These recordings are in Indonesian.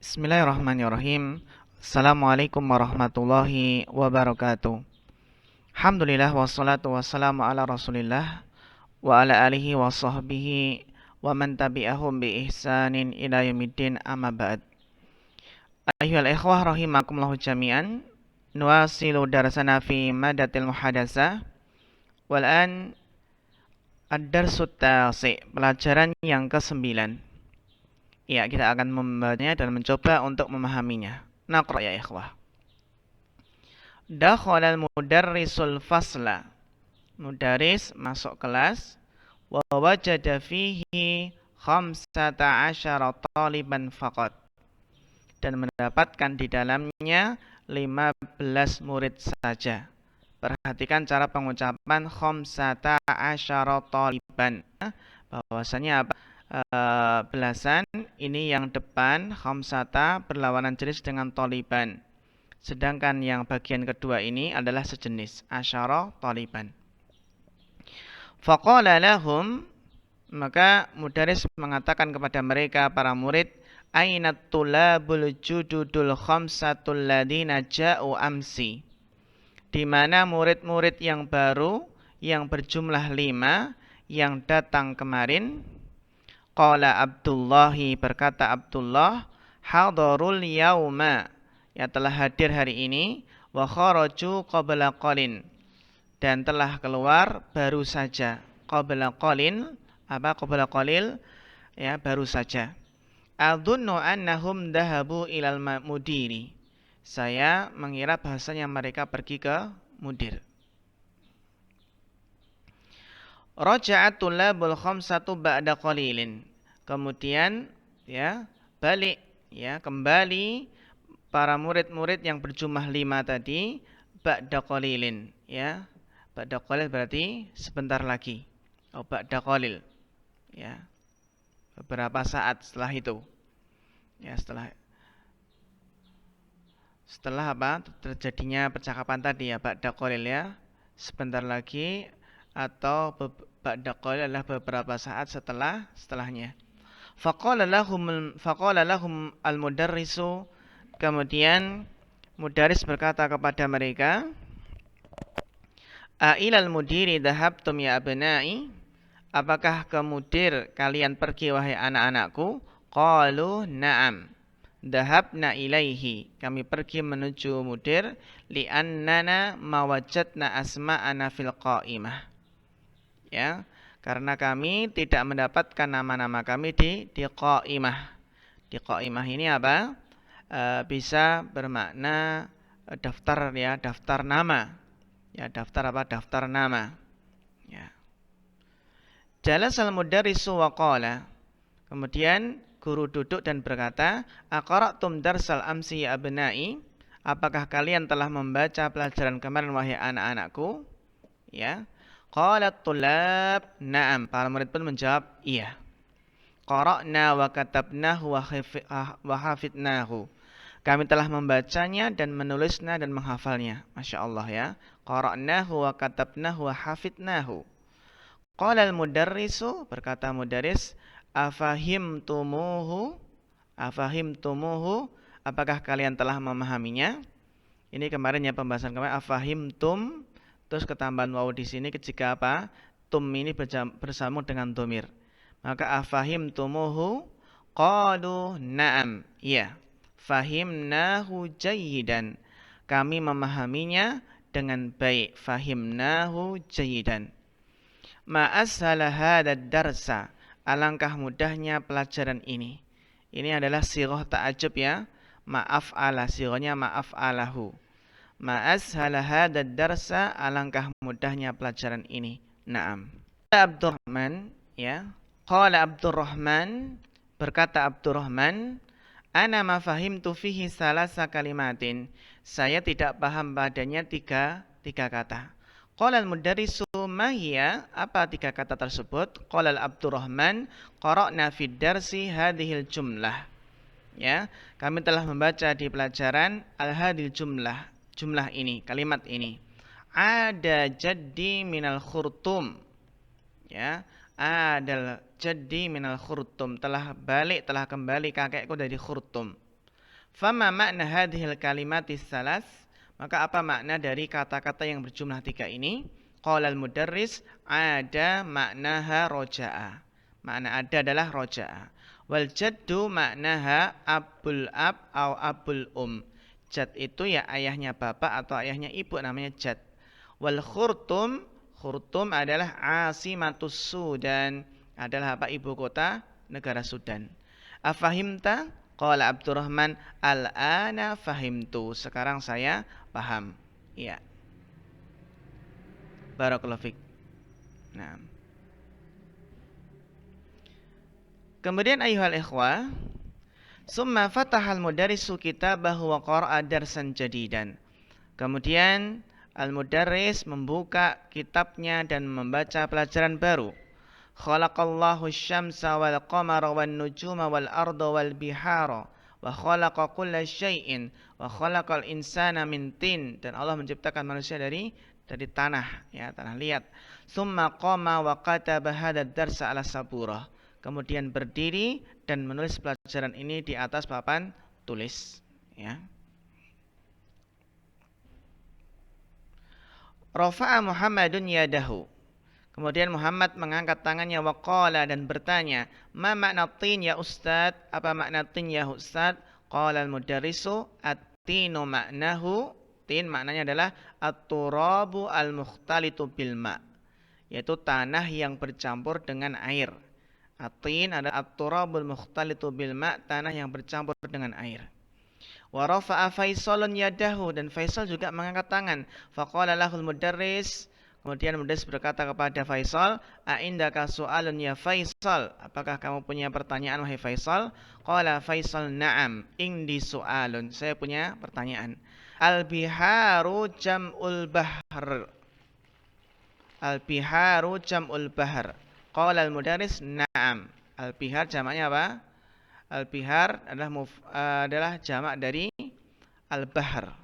Bismillahirrahmanirrahim. Assalamualaikum warahmatullahi wabarakatuh. Alhamdulillah wassalatu wassalamu ala Rasulillah wa ala alihi wa sahbihi wa man tabi'ahum bi ihsanin ila yaumiddin amma ba'd. Ayyuhal ikhwah rahimakumullah jami'an. Nuwasilu darasana fi madatil muhadasah wal an ad-darsut tasi', pelajaran yang ke-9. Ya, kita akan membacanya dan mencoba untuk memahaminya. Naqra ya ikhwah. Dakhalal mudarrisul fasla. Mudaris masuk kelas. Wa wajada fihi 15 taliban faqat. Dan mendapatkan di dalamnya 15 murid saja. Perhatikan cara pengucapan 15 taliban. Bahwasanya apa? Belasan, ini yang depan khamsata berlawanan jenis dengan taliban. Sedangkan yang bagian kedua ini adalah sejenis, asyara taliban. Faqala lahum, maka mudaris mengatakan kepada mereka para murid, ainat tulabul jududul khamsatul ladina ja'u amsi. Di mana murid-murid yang baru yang berjumlah 5 yang datang kemarin? Qala Abdullahi, berkata Abdullah, hadarul yauma, ya telah hadir hari ini, wa kharaju qabla qalin, dan telah keluar baru saja. Qabla qalin, apa qabla qalil? Ya, baru saja. Adunnu annahum dhahabu ilal mudiri. Saya mengira bahasanya mereka pergi ke mudir. Raja'at tulabul khamsatu ba'da qalilin. Kemudian ya, balik ya, kembali para murid-murid yang berjumlah 5 tadi ba'da qalilin ya. Ba'da qalil berarti sebentar lagi. Oh, ba'da qalil. Ya. Beberapa saat setelah itu. Ya, setelah apa? Terjadinya percakapan tadi ya, ba'da qalil ya. Sebentar lagi, atau ba'da qalil adalah beberapa saat setelahnya. Faqala lahum al-mudarrisu, kemudian mudaris berkata kepada mereka, Ailal mudiri dhahabtum ya abnai, apakah ke mudir kalian pergi wahai anak-anakku? Qalu na'am. Dhahabna ilaihi, kami pergi menuju mudir, li'annana mawajadna asma'ana fil qa'imah. Ya, karena kami tidak mendapatkan nama-nama kami di qa'imah. Di qa'imah ini apa? Bisa bermakna daftar ya, daftar nama. Ya, daftar apa? Daftar nama. Ya. Jalasal mudarrisu wa qala. Kemudian guru duduk dan berkata, aqra'tum darsal amsi ya abnai? Apakah kalian telah membaca pelajaran kemarin wahai anak-anakku? Ya. Qalat tulab, na'am. Para murid pun menjawab, iya. Qara'na wa katabnahu wa hafidnahu. Kami telah membacanya dan menulisnya dan menghafalnya. Masya Allah ya. Qara'nahu wa katabnahu wa hafidnahu. Qala al-mudarrisu, berkata mudaris, afahimtumuhu, apakah kalian telah memahaminya? Ini kemarin ya, pembahasan kemarin, afahimtum, terus ketambahan wawu di sini jika apa? Tum ini bersambung dengan domir. Maka afahimtumuhu, qalu na'am, iya. Fahimnahu jayyidan, kami memahaminya dengan baik. Fahimnahu jayyidan. Ma ashala hadad darsa, alangkah mudahnya pelajaran ini. Ini adalah sirah ta'ajub ya. Ma'af'ala, sirahnya ma'af'alahu. Ma ashala hadad darsa, alangkah mudahnya pelajaran ini. Naam. Abdurrahman ya. Qala Abdurrahman, berkata Abdurrahman, ana ma fahimtu fihi salasa kalimatin. Saya tidak paham padanya tiga kata. Qala al-mudarrisu ma hiya, apa tiga kata tersebut? Qala Abdurrahman, qara'na fid darsi hadhil jumlah. Ya, kami telah membaca di pelajaran al-hadhil jumlah, jumlah ini, kalimat ini. Ada jaddi minal khurtum. Ya, adal jaddi minal khurtum, telah kembali kakekku dari khurtum. Fama makna hadhil kalimatis salas? Maka apa makna dari kata-kata yang berjumlah 3 ini? Qala al-mudarris ada maknaha roja'a. Makna ada adalah roja'a. Wal jaddu maknaha abul ab atau abul Jad itu ya ayahnya bapak atau ayahnya ibu, namanya jad. Wal khurtum, khurtum adalah asimatus Sudan, adalah apa, ibu kota negara Sudan. Afahimta? Qala Abdurrahman al-ana fahimtu. Sekarang saya paham. Iya. Barakallahu fiik. Nah. Kemudian ayuhal ikhwah, summa fatahal mudarrisu kitabahu wa qara'a darsan jadidan. Kemudian al-mudarris membuka kitabnya dan membaca pelajaran baru. Khalaqallahu asy-syamsa wal qamara wan nujuma wal arda wal bihara wa khalaqa kulla syai'in wa khalaqal insana min tin, dan Allah menciptakan manusia dari tanah, ya, tanah liat. Summa qama wa kataba hadzal darsa ala saburah. Kemudian berdiri dan menulis pelajaran ini di atas papan tulis, ya. Rafa'a Muhammadun yadahu. Kemudian Muhammad mengangkat tangannya, waqala, dan bertanya, ma makna tin ya Ustad? Apa makna tin ya Ustad? Qala al-mudarrisu at-tinu maknahu, tin maknanya adalah at-turabu al-mukhtalitu bil ma', yaitu tanah yang bercampur dengan air. At-tin adalah at-turabul mukhtalitu bil ma', tanah yang bercampur dengan air. Wa rafa'a Faisalun yadahu, dan Faisal juga mengangkat tangan. Faqala lahul mudarris, kemudian mudarris berkata kepada Faisal, a'indaka su'alun ya Faisal? Apakah kamu punya pertanyaan wahai Faisal? Qala Faisal na'am, indi su'alun, saya punya pertanyaan. Al-biharu jam'ul bahr. Al-biharu jam'ul bahr. Qala al-mudarris na'am. Al-bihar jamaknya apa? Al-bihar adalah jamak dari al-bahr.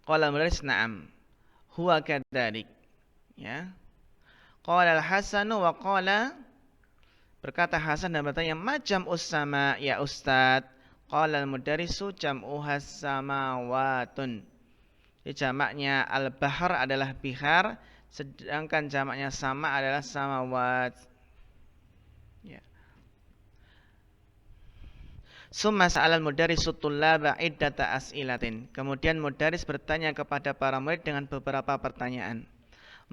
Qala al-mudarris na'am. Huwa kadzalik. Ya. Qala al-Hasanu wa qala, berkata Hasan dan bertanya, ma jam'us sama ya Ustaz? Qala al-mudarrisu jam'uhas samawatun. Jamaknya al-bahr adalah bihar, sedangkan jamaknya sama adalah samawat. Ya. Summa sa'alal mudarrisu tullaba iddata as'ilatin. Kemudian mudarris bertanya kepada para murid dengan beberapa pertanyaan.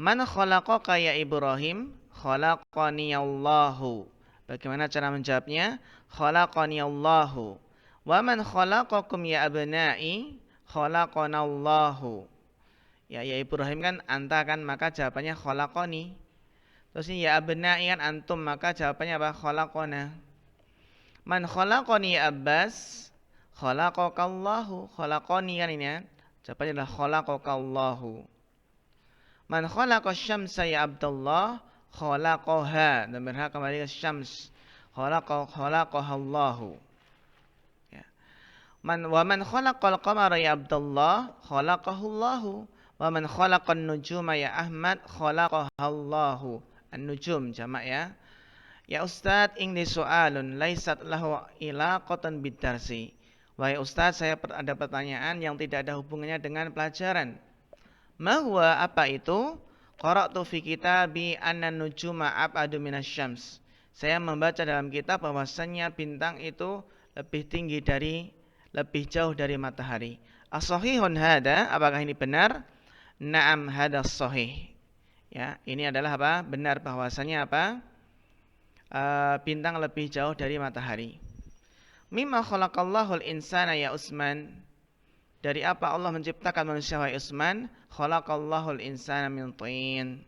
Man khalaqaka ya Ibrahim? Khalaqani Allahu. Bagaimana cara menjawabnya? Khalaqani Allahu. Wa man khalaqakum ya abna'i? Khalaqana Allahu. Ya Ibrahim kan anta kan, maka jawabannya khalaqani. Terus ini ya abna'i kan antum, maka jawabannya apa? Khalaqana. Man khalaqani ya Abbas? Khalaqakallahu. Khalaqani kan ini ya. Jawabannya adalah khalaqakallahu. Man khalaqas syamsa ya Abdullah? Khalaqaha. Dan berhak kembali ke syams. Khalaqahallahu. Ya. Wa man khalaqal qamara ya Abdullah? Khalaqahullahu. Wa man khalaqan nujuma ya Ahmad? Khalaqahallahu. An-nujum jamak ya. Ya Ustadz, ini soalun laisat lahu ilaqatan bidarsi. Wahai Ustadz, saya ada pertanyaan yang tidak ada hubungannya dengan pelajaran. Ma huwa, apa itu? Qara'tu fi kitabi anna nujuma ab'adu minasyams. Saya membaca dalam kitab bahwasannya bintang itu lebih jauh dari matahari. As-sahihun hada, apakah ini benar? Na'am hada sahih. Ya, ini adalah apa? Benar bahwasannya apa? Bintang lebih jauh dari matahari. Mimma khalaqallahul insana ya Utsman. Dari apa Allah menciptakan manusia wahai Utsman? Khalaqallahul insana min tin.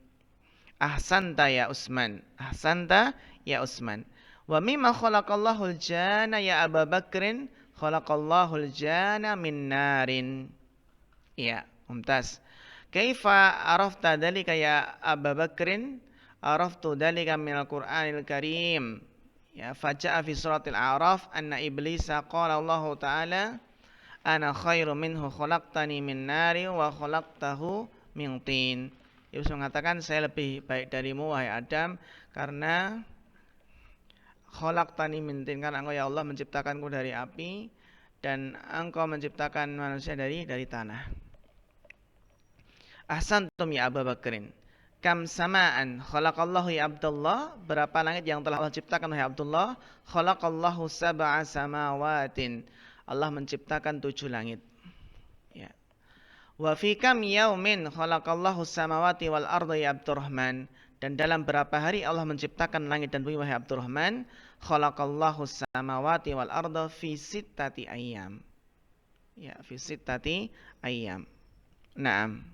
Ahsanta ya Utsman. Ahsanta ya Utsman. Wa mimma khalaqallahul janna ya Abu Bakrin? Khalaqallahul janna min narin. Ya, mumtaz. Kaifa arafta dzalika ya Abu Bakrin? Araftu dzalika minal Qur'anil Karim. Ya, faja'a fi suratil A'raf anna iblisa qala Allah Ta'ala ana khairu minhu khalaqtani min nari wa khalaqtahu min tin. Iblis mengatakan, saya lebih baik darimu wahai Adam karena khalaqtani min tin, karena engkau ya Allah menciptakanku dari api dan engkau menciptakan manusia dari tanah. Ahsantum ya Abu Bakrin. Kam sama'an khalaqallahu ya Abdullah, berapa langit yang telah Allah ciptakan wahai Abdullah? Khalaqallahu sab'a samawatin, Allah menciptakan 7 langit. Ya. Wa fi kam yaumin khalaqallahu samawati wal arda ya Abdurrahman, dan dalam berapa hari Allah menciptakan langit dan bumi wahai Abdurrahman? Khalaqallahu samawati wal arda fi sittati ayyam. Ya, fi sittati ayyam. Naam.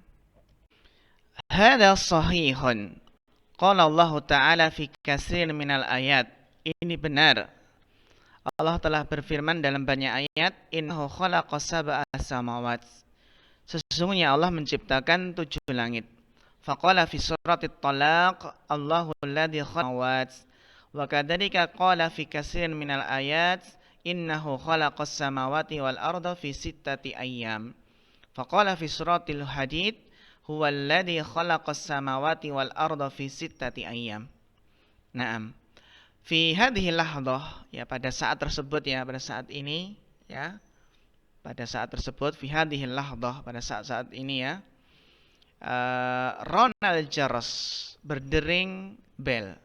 Hada sahihun. Qala Allah Ta'ala fi katsir minal ayat. Ini benar. Allah telah berfirman dalam banyak ayat, innahu khalaqa sab'a samawat. Sesungguhnya Allah menciptakan 7 langit. Faqala fi suratit Talaq, Allahu alladhi khalaqat. Wa kadzalika qala fi katsir minal ayat, innahu khalaqas samawati wal arda fi sittati ayyam. Faqala fi suratil Hadid, huwallazi khalaqas samawati wal arda fi sittati ayyam. Naam. Fi hadhihi lahdhah, ya pada saat tersebut, ya pada saat ini, ya. Pada saat tersebut, fi hadhihi lahdhah, pada saat ini, ya. Ronal jaras, berdering bel.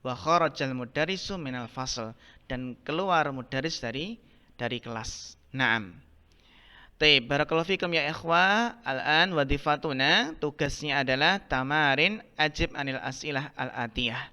Wa kharajal mudarrisu minal fasl, dan keluar mudarris dari kelas. Naam. Taib, barakallahu fikum ya ikhwah. Al-an wadifatuna, tugasnya adalah tamarin ajib anil as'ilah al-atiyah.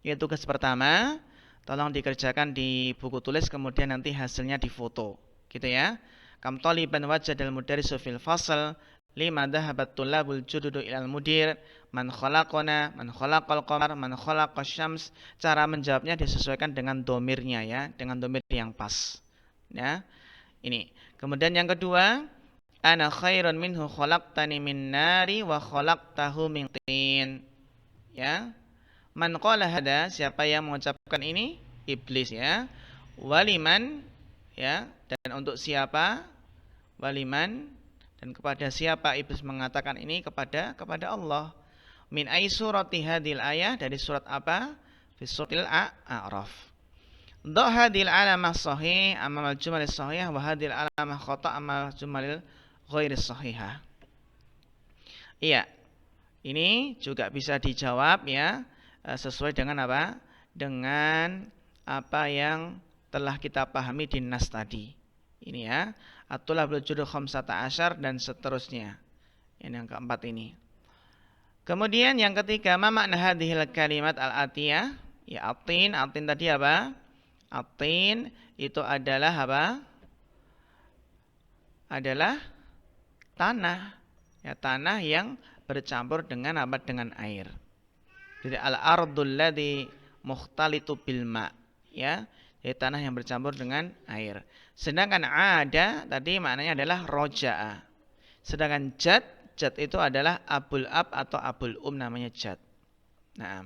Ya, tugas pertama, tolong dikerjakan di buku tulis, kemudian nanti hasilnya difoto, gitu ya. Kam taliban wajadal mudarrisu fil fasl, lima dhahabat tullabul jududu ilal mudir, man khalaqona, man khalaqal qamar, man khalaqas syams. Cara menjawabnya disesuaikan dengan domirnya, ya, dengan domir yang pas, ya. Ini. Kemudian yang kedua, ana khairun minhu khalaqtani min nari wa khalaqtahu min tin. Ya. Man qala hada, siapa yang mengucapkan ini? Iblis, ya. Waliman, ya, dan untuk siapa? Waliman, dan kepada siapa iblis mengatakan ini? Kepada Allah. Min ay surati hadil ayah, dari surat apa? Fi suratil A'raf. Dha hadil alamah sahih amal jumal sahih wa hadil alamah khata amal jumal ghairi sahihah. Iya. Ini juga bisa dijawab, ya, sesuai dengan apa? Dengan apa yang telah kita pahami di nas tadi. Ini, ya. At-tulabul judu khamsata asyar dan seterusnya. Ini yang keempat ini. Kemudian yang ketiga, ma makna hadhil kalimat al-atiyah? Ya, atin tadi apa? Atin itu adalah apa? Adalah tanah. Ya, tanah yang bercampur dengan apa? Dengan air. Jadi al-ardul ladzi mukhtalitu bil ma, ya. Jadi tanah yang bercampur dengan air. Sedangkan ada tadi maknanya adalah roja'a. Sedangkan jad itu adalah abul ab atau abul namanya jad. Nah,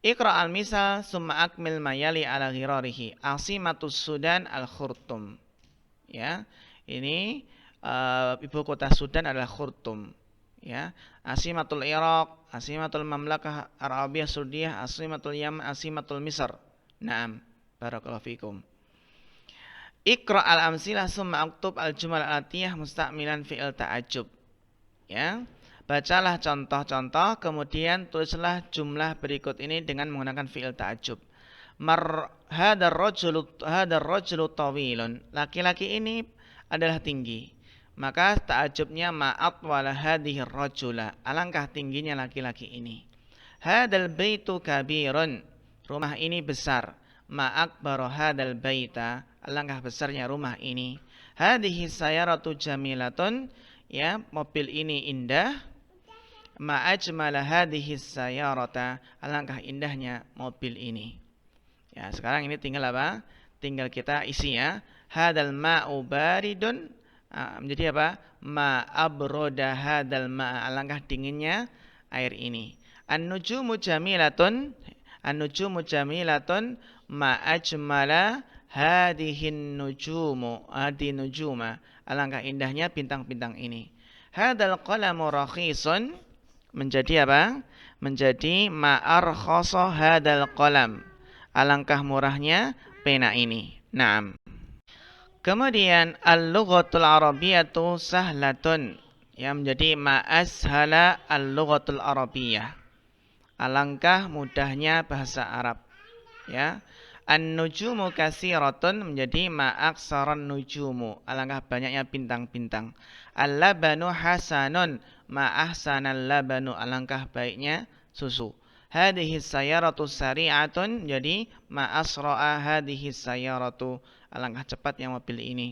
Iqra al-misal summa akmil mayali ala ghirarihi. Asimatus Sudan al-Khurtum. Ya, ini ibu kota Sudan adalah Khurtum. Ya, Asimatul Iraq, Asimatul Mamlakah Arabiyah Saudiyah, Asimatul Yaman, Asimatul Misr. Naam, barakallahu fikum. Iqra al-amsilah summa aktub al-jumal al-atiyah musta'milan fi'il ta'ajjub. Ya. Bacalah contoh-contoh, kemudian tulislah jumlah berikut ini dengan menggunakan fi'il ta'ajjub. Hadar rajulu tawilun. Laki-laki ini adalah tinggi. Maka ta'ajjubnya ma'at wala hadhihi rajula. Alangkah tingginya laki-laki ini. Hadal baitu kabirun. Rumah ini besar. Ma'akbaru hadal baita. Alangkah besarnya rumah ini. Hadhihi sayaratu jamilatun. Ya, mobil ini indah. Ma'ajmala hadhihi sayarata. Alangkah indahnya mobil ini. Ya, sekarang ini tinggal apa? Tinggal kita isi, ya. Hadal ma'u baridun. Menjadi apa? Ma'abroda hadal ma'. Alangkah dinginnya air ini. An-nujumu jamilatun. An-nujumu jamilatun. Ma'ajmala hadihin nujumu. Hadi nujuma. Alangkah indahnya bintang-bintang ini. Hadal qalamu rakhisun. Menjadi apa? Menjadi ma'arkhasa hadal qalam. Alangkah murahnya pena ini. Naam. Kemudian al-lughatul arabiyyatu sahlatun. Yang menjadi ma ashala al-lughatul arabiyyah. Alangkah mudahnya bahasa Arab. Ya. An-nujumu katsiratun menjadi ma aksaran nujumu. Alangkah banyaknya bintang-bintang. Al-labanu hasanun ma ahsanal labanu. Alangkah baiknya susu. Hadhihi sayyaratu sari'atun jadi ma asra'a hadhihi sayyaratu. Alangkah cepatnya mobil ini.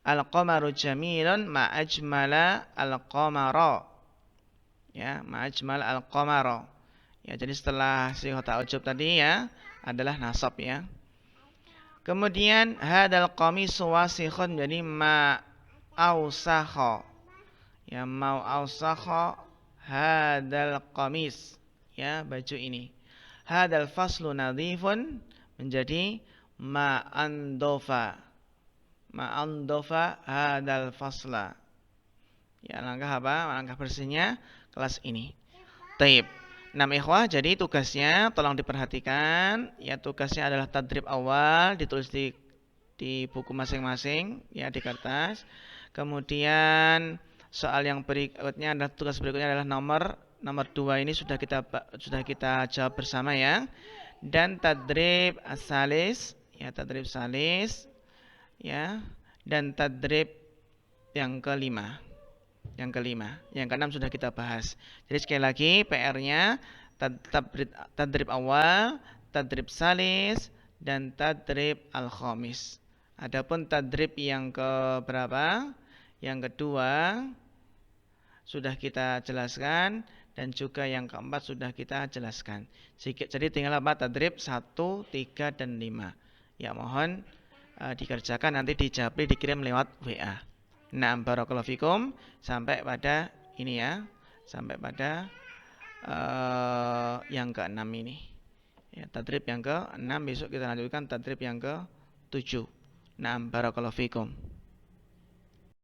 Al-qamaru jamilun ma ajmala al-qamara. Ya, ma ajmala al-qamara. Ya, jadi setelah sihah ta'ujub tadi ya adalah nasab ya. Kemudian hadal qamisu wasikhun jadi ma ausakha. Ya, mau ausakha hadal qamis. Ya, baju ini. Hadal faslu nadhifun menjadi ma andofa. Ma andofa hadal fasla. Ya, langkah apa? Langkah bersihnya kelas ini. Taib. 6 ikhwah, jadi tugasnya tolong diperhatikan. Ya, tugasnya adalah tadrib awal, ditulis di buku masing-masing, ya di kertas. Kemudian soal yang berikutnya adalah tugas berikutnya adalah nomor 2 ini sudah kita jawab bersama ya. Dan tadrib salis, ya tadrib salis, ya. Dan tadrib yang kelima. Yang keenam sudah kita bahas. Jadi sekali lagi PR-nya tadrib awal, tadrib salis, dan tadrib al-khamis. Adapun tadrib yang ke berapa? Yang kedua sudah kita jelaskan dan juga yang keempat sudah kita jelaskan. Jadi tinggal apa? Tadrib 1, 3, dan 5. Ya mohon dikerjakan, nanti dijawab dikirim lewat WA. Nah, barakallahu fikum, sampai pada ini ya, sampai pada yang ke-6 ini. Ya, tadrib yang ke-6, besok kita lanjutkan tadrib yang ke-7. Nah, barakallahu fikum.